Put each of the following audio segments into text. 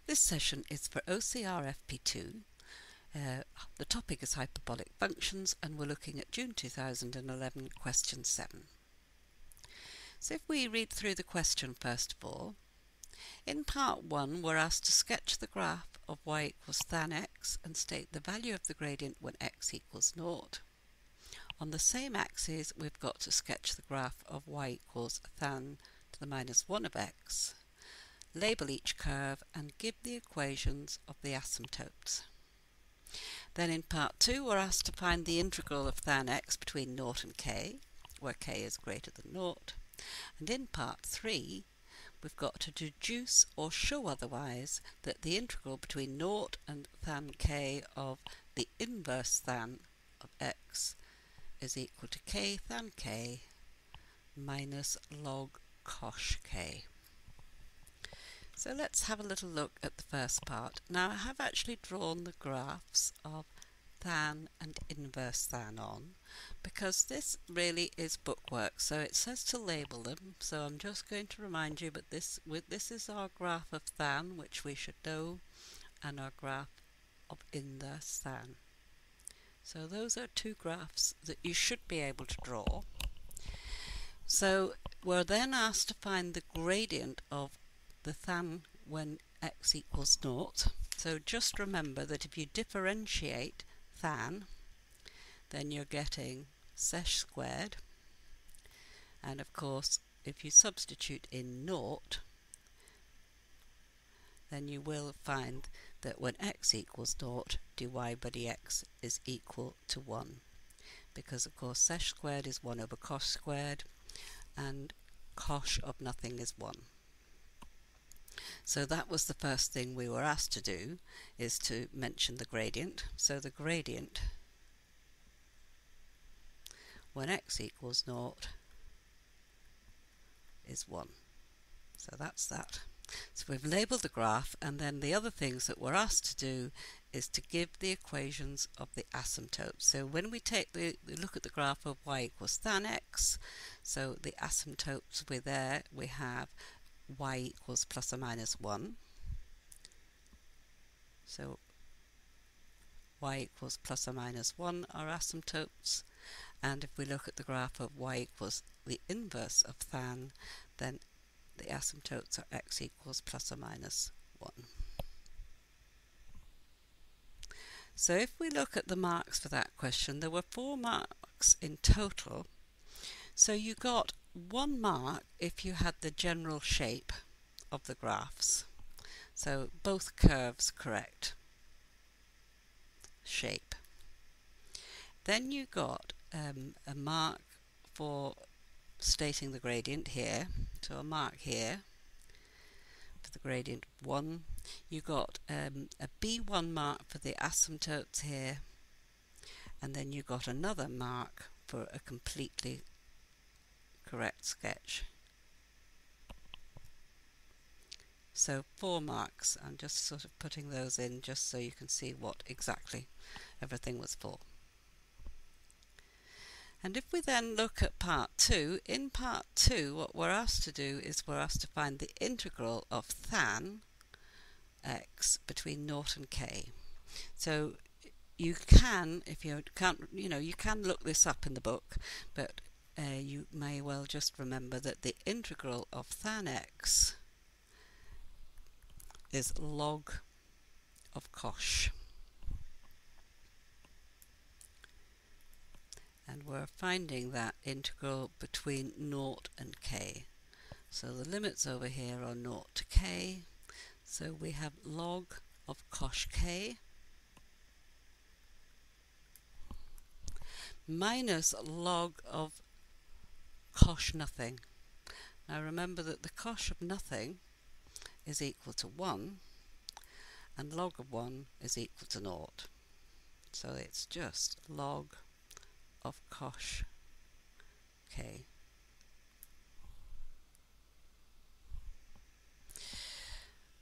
This session is for OCR FP2. The topic is hyperbolic functions and we're looking at June 2011 question 7. So if we read through the question first of all, in part 1 we're asked to sketch the graph of y equals tan x and state the value of the gradient when x equals 0. On the same axis we've got to sketch the graph of y equals tan to the minus 1 of x. Label each curve and give the equations of the asymptotes. Then in part 2 we're asked to find the integral of tan x between 0 and k, where k is greater than 0. And in part 3 we've got to deduce or show otherwise that the integral between 0 and tan k of the inverse tan of x is equal to k tan k minus log cosh k. So let's have a little look at the first part. Now I have actually drawn the graphs of tan and inverse tan on because this really is bookwork, so it says to label them, so I'm just going to remind you, but this is our graph of tan, which we should know, and our graph of inverse tan. So those are two graphs that you should be able to draw. So we're then asked to find the gradient of the tan when x equals 0. So just remember that if you differentiate tan, then you're getting sech squared, and of course if you substitute in 0, then you will find that when x equals 0, dy by dx is equal to 1, because of course sech squared is 1 over cosh squared and cosh of nothing is 1. So that was the first thing we were asked to do, is to mention the gradient. So the gradient when x equals 0 is 1. So that's that. So we've labelled the graph, and then the other things that we're asked to do is to give the equations of the asymptotes. So when we take the look at the graph of y equals tan x, so the asymptotes we have y equals plus or minus 1. So y equals plus or minus 1 are asymptotes, and if we look at the graph of y equals the inverse of tan, then the asymptotes are x equals plus or minus 1. So if we look at the marks for that question, there were 4 marks in total. So you got 1 mark if you had the general shape of the graphs. So both curves correct shape. Then you got a mark for stating the gradient here, so a mark here for the gradient 1. You got a B1 mark for the asymptotes here, and then you got another mark for a completely correct sketch. So 4 marks. I'm just sort of putting those in just so you can see what exactly everything was for. And if we then look at part 2, in part 2 what we're asked to do is we're asked to find the integral of tan x between 0 and k. So you can, if you can't, you can look this up in the book, but you may well just remember that the integral of tan x is log of cosh. And we're finding that integral between 0 and k. So the limits over here are 0 to k. So we have log of cosh k minus log of cosh nothing. Now remember that the cosh of nothing is equal to 1 and log of 1 is equal to 0. So it's just log of cosh k.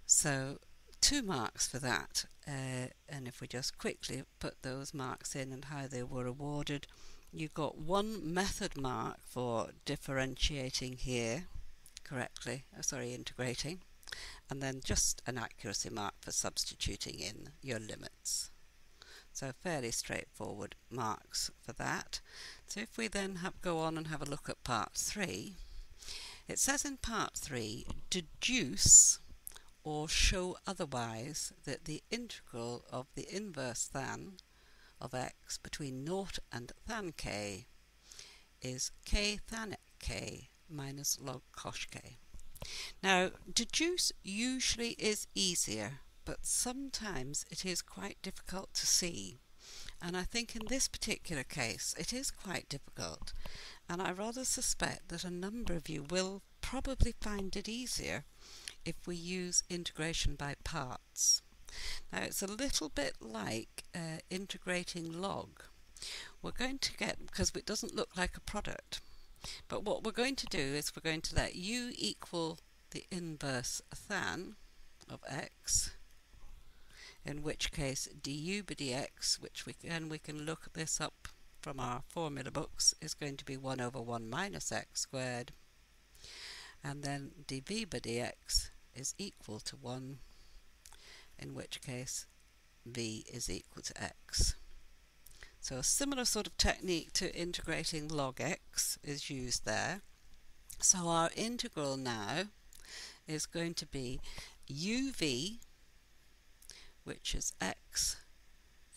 So 2 marks for that, and if we just quickly put those marks in and how they were awarded, you got 1 method mark for differentiating here correctly, integrating, and then just an accuracy mark for substituting in your limits. So fairly straightforward marks for that. So if we then go on and have a look at part 3, it says in part 3, deduce or show otherwise that the integral of the inverse than of x between 0 and than k is k than k minus log cosh k. Now, deduce usually is easier, but sometimes it is quite difficult to see. And I think in this particular case it is quite difficult, and I rather suspect that a number of you will probably find it easier if we use integration by parts. Now, it's a little bit like integrating log. We're going to get, because it doesn't look like a product, but what we're going to do is we're going to let u equal the inverse than of x, in which case du by dx, which we can look this up from our formula books, is going to be 1 over 1 minus x squared, and then dv by dx is equal to 1, in which case v is equal to x. So a similar sort of technique to integrating log x is used there. So our integral now is going to be uv, which is x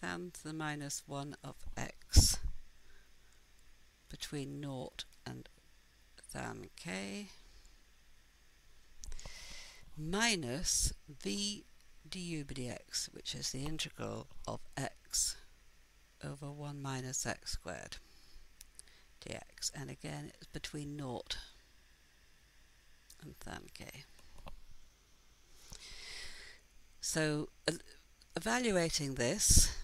than to the minus 1 of x between 0 and than k, minus v du by dx, which is the integral of x over 1 minus x squared dx, and again it's between 0 and than k. So evaluating this,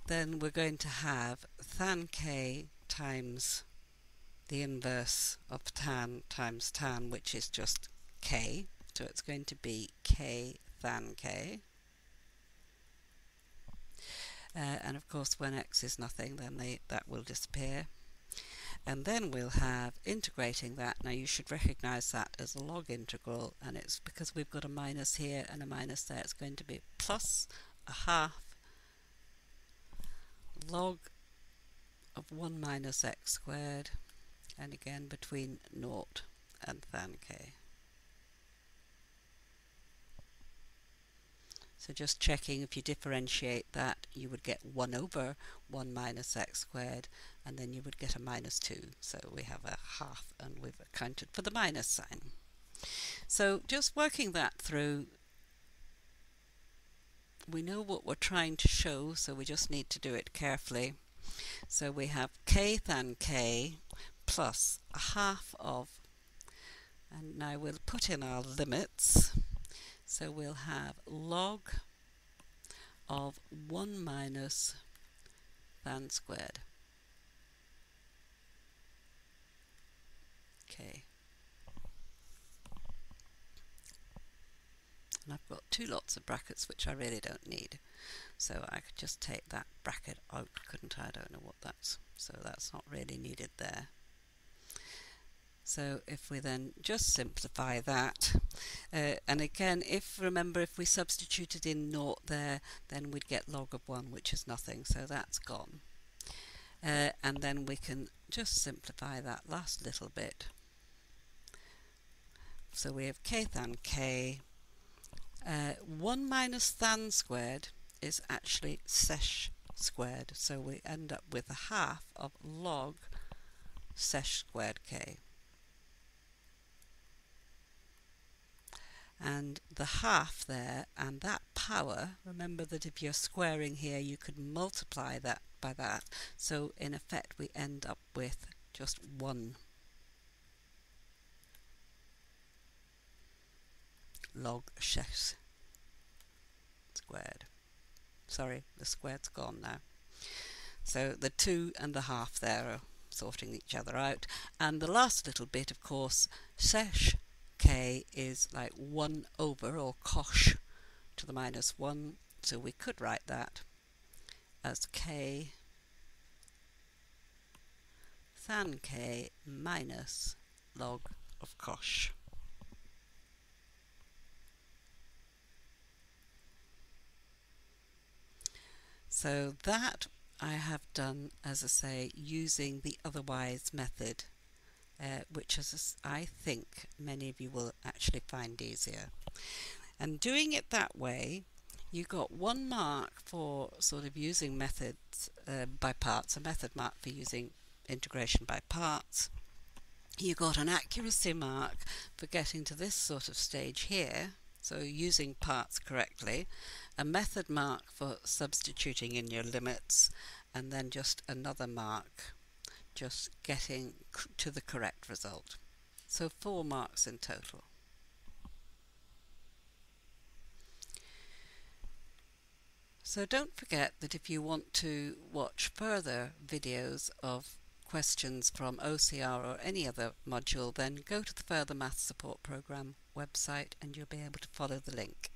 then we're going to have than k times the inverse of tan times tan, which is just k, so it's going to be k than k. And of course when x is nothing, then that will disappear. And then we'll have integrating that. Now you should recognise that as a log integral, and it's because we've got a minus here and a minus there, it's going to be plus a half log of 1 minus x squared, and again between 0 and than k. So just checking, if you differentiate that, you would get 1 over 1 minus x squared, and then you would get a minus 2. So we have a half, and we've accounted for the minus sign. So just working that through, we know what we're trying to show, so we just need to do it carefully. So we have k than k plus a half of, and now we'll put in our limits. So we'll have log of 1 minus than squared k. And I've got 2 lots of brackets which I really don't need, so I could just take that bracket out, couldn't I? I don't know what that's, so that's not really needed there. So if we then just simplify that, and again, remember if we substituted in 0 there, then we'd get log of 1, which is nothing, so that's gone. And then we can just simplify that last little bit. So we have k than k. 1 minus than squared is actually sesh squared, so we end up with a half of log sesh squared k. And the half there and that power, remember that if you're squaring here you could multiply that by that, so in effect we end up with just 1 log sesh squared. Sorry, the squared's gone now. So the 2 and the half there are sorting each other out, and the last little bit, of course, sesh k is like 1 over, or cosh to the minus 1, so we could write that as k than k minus log of cosh. So that I have done, as I say, using the otherwise method, which is, I think many of you will actually find easier. And doing it that way, you got 1 mark for sort of using methods by parts, a method mark for using integration by parts. You got an accuracy mark for getting to this sort of stage here, so using parts correctly, a method mark for substituting in your limits, and then just another mark just getting to the correct result. So 4 marks in total. So don't forget that if you want to watch further videos of questions from OCR or any other module, then go to the Further Maths Support Programme website and you'll be able to follow the link.